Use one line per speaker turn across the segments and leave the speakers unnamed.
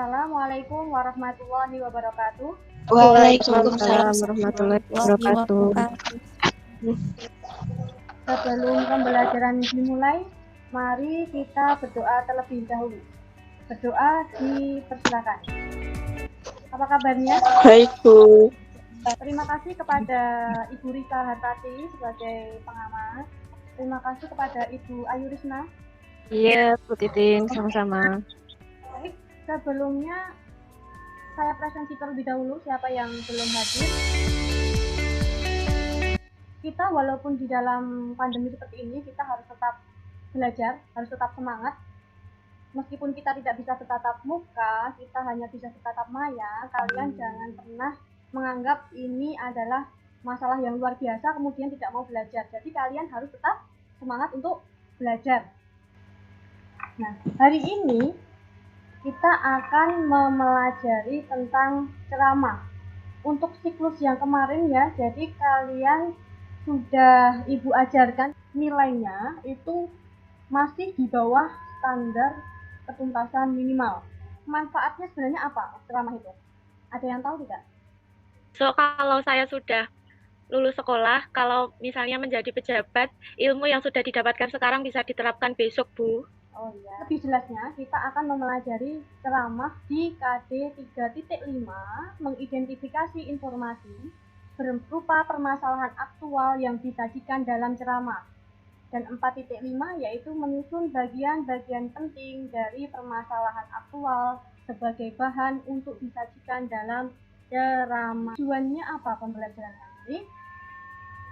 Assalamualaikum warahmatullahi wabarakatuh.
Waalaikumsalam warahmatullahi wabarakatuh.
Sebelum pembelajaran dimulai, mari kita berdoa terlebih dahulu. Berdoa dipersilakan. Apa kabarnya?
Baik, Bu.
Terima kasih kepada Ibu Rika Hartati sebagai pengamat. Terima kasih kepada Ibu Ayu Risna.
Iya, Bu Titin, sama-sama.
Baik, sebelumnya saya presensi terlebih dahulu siapa yang belum hadir. Kita walaupun di dalam pandemi seperti ini, kita harus tetap belajar, harus tetap semangat. Meskipun kita tidak bisa bertatap muka, kita hanya bisa bertatap maya, kalian jangan pernah menganggap ini adalah masalah yang luar biasa, kemudian tidak mau belajar. Jadi kalian harus tetap semangat untuk belajar. Nah, hari ini kita akan mempelajari tentang ceramah. Untuk siklus yang kemarin ya, jadi kalian sudah Ibu ajarkan nilainya itu masih di bawah standar ketuntasan minimal. Manfaatnya sebenarnya apa ceramah itu? Ada yang tahu tidak?
So, kalau saya sudah lulus sekolah, kalau misalnya menjadi pejabat, ilmu yang sudah didapatkan sekarang bisa diterapkan besok, Bu.
Oh iya. Lebih jelasnya, kita akan mempelajari ceramah di KD 3.5, mengidentifikasi informasi berupa permasalahan aktual yang disajikan dalam ceramah. Dan 4.5 yaitu menyusun bagian-bagian penting dari permasalahan aktual sebagai bahan untuk disajikan dalam ceramah. Tujuannya apa pembelajaran ini?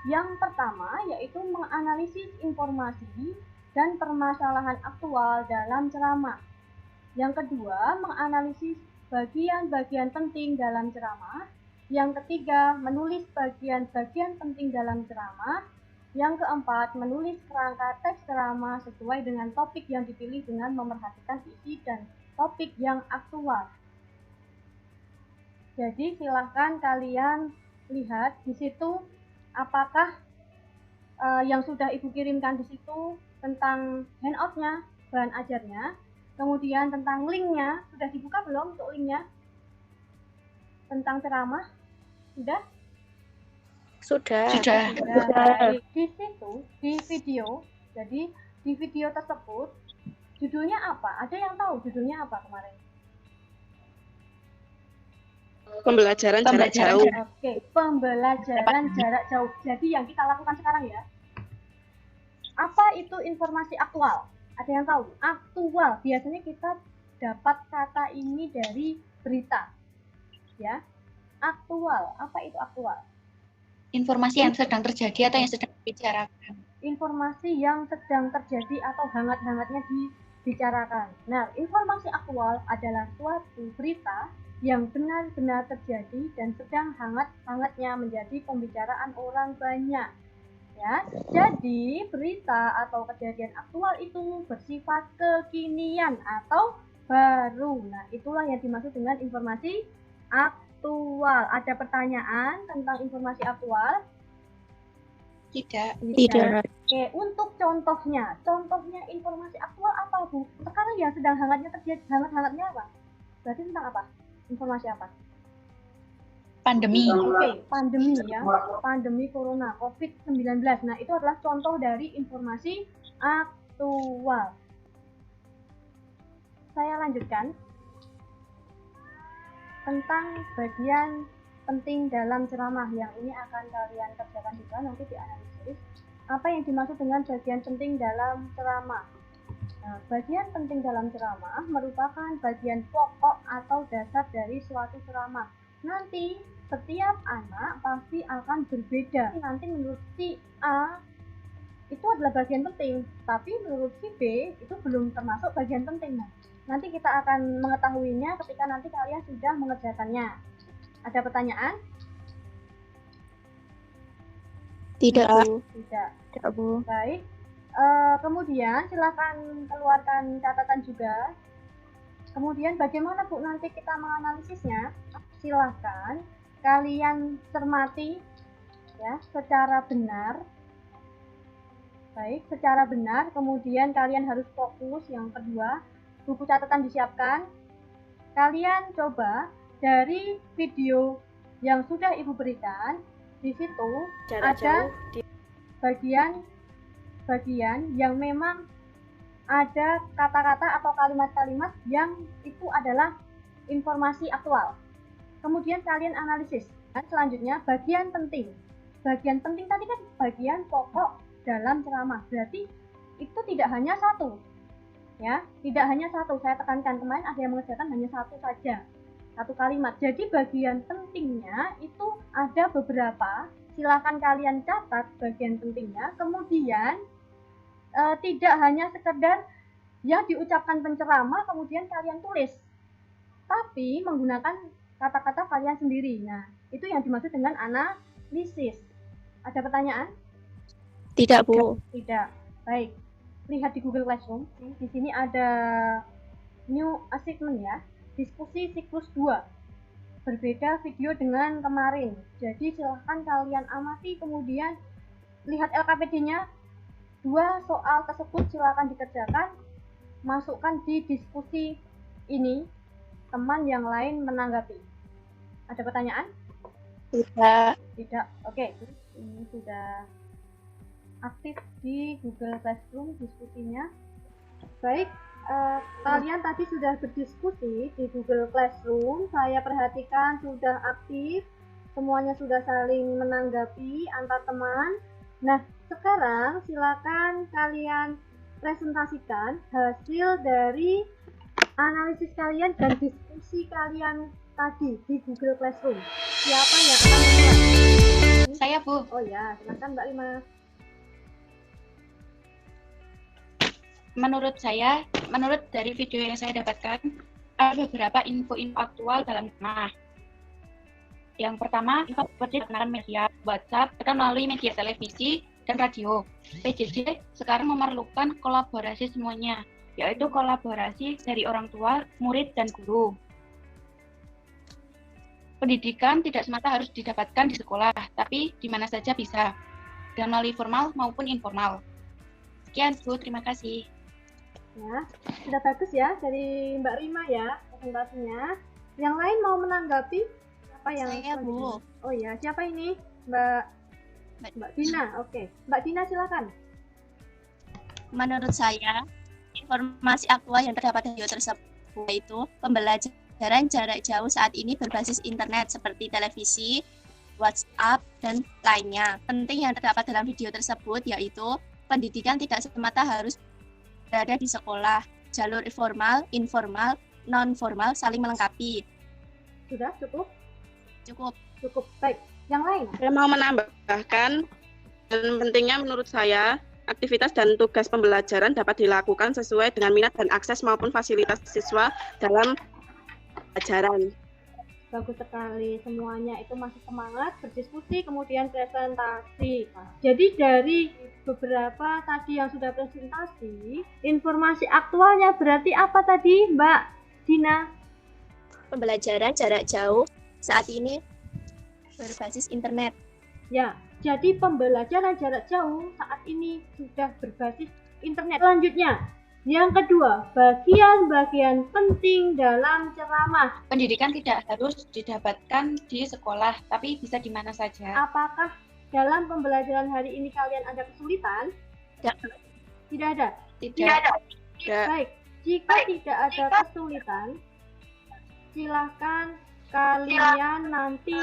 Yang pertama yaitu menganalisis informasi dan permasalahan aktual dalam ceramah. Yang kedua, menganalisis bagian-bagian penting dalam ceramah. Yang ketiga, menulis bagian-bagian penting dalam ceramah. Yang keempat, menulis kerangka teks ceramah sesuai dengan topik yang dipilih dengan memerhatikan isi dan topik yang aktual. Jadi silahkan kalian lihat di situ apakah yang sudah Ibu kirimkan di situ tentang handout-nya, bahan ajarnya, kemudian tentang link-nya, sudah dibuka belum untuk link-nya? Tentang ceramah, sudah?
Sudah.
Baik. Di situ, di video, jadi di video tersebut, judulnya apa? Ada yang tahu judulnya apa kemarin?
Pembelajaran jarak jauh.
Oke, pembelajaran jarak jauh. Jadi yang kita lakukan sekarang ya, apa itu informasi aktual? Ada yang tahu? Aktual, biasanya kita dapat kata ini dari berita. Ya, aktual. Apa itu aktual?
Informasi yang sedang terjadi atau yang sedang dibicarakan.
Informasi yang sedang terjadi atau hangat-hangatnya dibicarakan. Nah, informasi aktual adalah suatu berita yang benar-benar terjadi dan sedang hangat-hangatnya menjadi pembicaraan orang banyak. Ya, jadi berita atau kejadian aktual itu bersifat kekinian atau baru. Nah, itulah yang dimaksud dengan informasi aktual. Ada pertanyaan tentang informasi aktual?
Tidak.
Oke, untuk contohnya informasi aktual apa, Bu? Sekarang yang sedang hangatnya terjadi, hangat-hangatnya apa? Berarti tentang apa? Informasi apa?
Pandemi.
Oke, pandemi ya. Pandemi Corona, COVID-19. Nah, itu adalah contoh dari informasi aktual. Saya lanjutkan tentang bagian penting dalam ceramah yang ini akan kalian kerjakan juga nanti di analisis. Apa yang dimaksud dengan bagian penting dalam ceramah? Nah, bagian penting dalam ceramah merupakan bagian pokok atau dasar dari suatu ceramah. Nanti setiap anak pasti akan berbeda. Nanti menurut si A itu adalah bagian penting, tapi menurut si B itu belum termasuk bagian penting. Nah, nanti kita akan mengetahuinya ketika nanti kalian sudah mengerjakannya. Ada pertanyaan?
Tidak, Bu.
Tidak.
Tidak, Bu.
Baik. Kemudian silakan keluarkan catatan juga. Kemudian bagaimana Bu nanti kita menganalisisnya? Silakan kalian cermati ya secara benar. Baik, secara benar. Kemudian kalian harus fokus. Yang kedua, buku catatan disiapkan. kalian coba dari video yang sudah Ibu berikan, di situ ada bagian yang memang ada kata-kata atau kalimat-kalimat yang itu adalah informasi aktual. Kemudian kalian analisis. Dan selanjutnya bagian penting. Bagian penting tadi kan bagian pokok dalam ceramah. Berarti itu tidak hanya satu. Ya, tidak hanya satu. Saya tekankan, kemarin ada yang mengerjakan hanya satu saja. Satu kalimat. Jadi bagian pentingnya itu ada beberapa. Silakan kalian catat bagian pentingnya. Kemudian tidak hanya sekedar yang diucapkan penceramah kemudian kalian tulis, tapi menggunakan kata-kata kalian sendiri. Nah, itu yang dimaksud dengan analisis. Ada pertanyaan?
Tidak, Bu.
Tidak. Baik. Lihat di Google Classroom. Di sini ada new assignment ya. Diskusi siklus 2. Berbeda video dengan kemarin. Jadi silahkan kalian amati, kemudian lihat LKPD-nya. 2 soal tersebut silakan dikerjakan. Masukkan di diskusi ini. Teman yang lain menanggapi. Ada pertanyaan?
Tidak.
Tidak. Oke. Ini sudah aktif di Google Classroom diskusinya. Baik, kalian tadi sudah berdiskusi di Google Classroom. Saya perhatikan sudah aktif, semuanya sudah saling menanggapi antar teman. Nah, sekarang silakan kalian presentasikan hasil dari analisis kalian dan diskusi kalian tadi di Google Classroom. Siapa yang akan memulai?
Saya, Bu.
Oh ya, silakan Mbak Lima.
Menurut dari video yang saya dapatkan, ada beberapa info-info aktual dalam tema. Yang pertama, info seperti kenalan media, WhatsApp, atau melalui media televisi dan radio. PJJ sekarang memerlukan kolaborasi semuanya, yaitu kolaborasi dari orang tua, murid, dan guru. Pendidikan tidak semata harus didapatkan di sekolah, tapi di mana saja bisa, dan melalui formal maupun informal. Sekian, Bu. Terima kasih.
Ya, sudah bagus ya dari Mbak Rima ya presentasinya. Yang lain mau menanggapi apa yang
Saya, Bu.
Oh ya, siapa ini? Mbak Dina. Oke. Mbak Dina silakan.
Menurut saya, informasi aktual yang terdapat di video tersebut yaitu pembelajaran jarak jauh saat ini berbasis internet seperti televisi, WhatsApp, dan lainnya. Penting yang terdapat dalam video tersebut yaitu pendidikan tidak semata harus berada di sekolah. Jalur formal, informal, non-formal saling melengkapi.
Sudah cukup?
Cukup.
Baik. Yang lain?
Saya mau menambahkan, dan pentingnya menurut saya, aktivitas dan tugas pembelajaran dapat dilakukan sesuai dengan minat dan akses maupun fasilitas siswa dalam pelajaran.
Bagus sekali, semuanya itu masih semangat berdiskusi, kemudian presentasi. Jadi dari beberapa tadi yang sudah presentasi, informasi aktualnya berarti apa tadi Mbak Dina?
Pembelajaran jarak jauh saat ini berbasis internet.
Ya, jadi pembelajaran jarak jauh saat ini sudah berbasis internet. Selanjutnya, yang kedua, bagian-bagian penting dalam ceramah.
Pendidikan tidak harus didapatkan di sekolah, tapi bisa di mana saja.
Apakah dalam pembelajaran hari ini kalian ada kesulitan? Tidak ada?
Tidak ada.
Baik, jika tidak ada kesulitan, silakan kalian nanti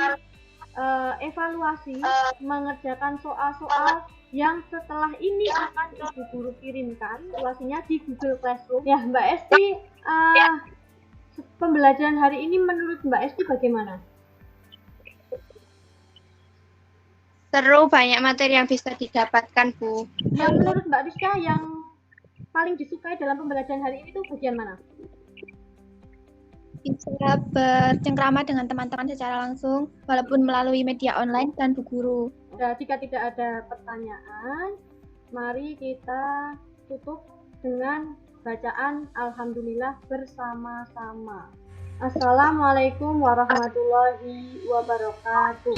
evaluasi mengerjakan soal-soal yang setelah ini akan Ibu Guru kirimkan evaluasinya di Google Classroom. Ya, Mbak Esti, pembelajaran hari ini menurut Mbak Esti bagaimana?
Seru, banyak materi yang bisa didapatkan, Bu.
Yang menurut Mbak Rizka yang paling disukai dalam pembelajaran hari ini itu bagian mana?
Bisa bercengkrama dengan teman-teman secara langsung, walaupun melalui media online dan Bu Guru.
Nah, jika tidak ada pertanyaan, mari kita tutup dengan bacaan Alhamdulillah bersama-sama. Assalamualaikum warahmatullahi wabarakatuh.